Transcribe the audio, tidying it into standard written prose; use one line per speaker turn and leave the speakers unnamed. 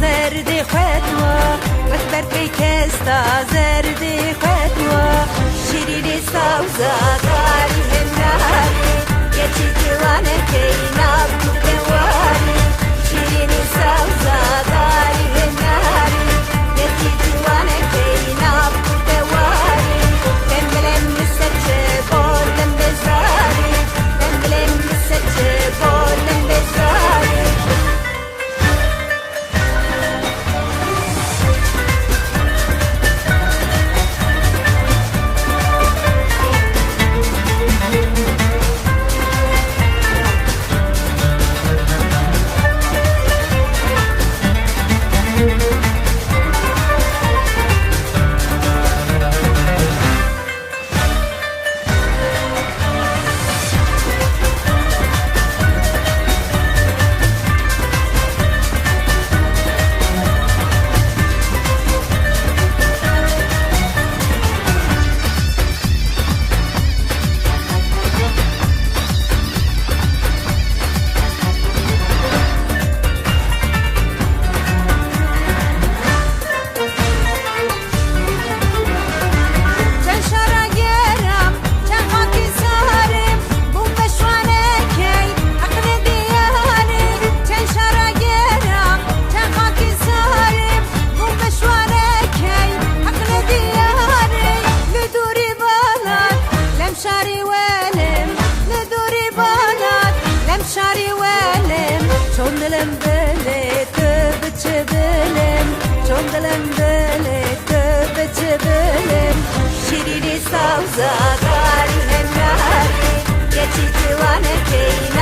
زردی خدوا وقت بر کستا زردی خدوا شیرینی سوزا داری هناری یه چی جوانه که ناب دواری شیرینی سوزا داری هناری یه چی جوانه که ناب دواری دنبلم مسچه بولم بزاری دنبلم مسچه بولم بزاری چون دلم بله تو بچه بلم چون دلم بله تو بچه بلم شیرینی سوزا داری هناری یه چی جوانه که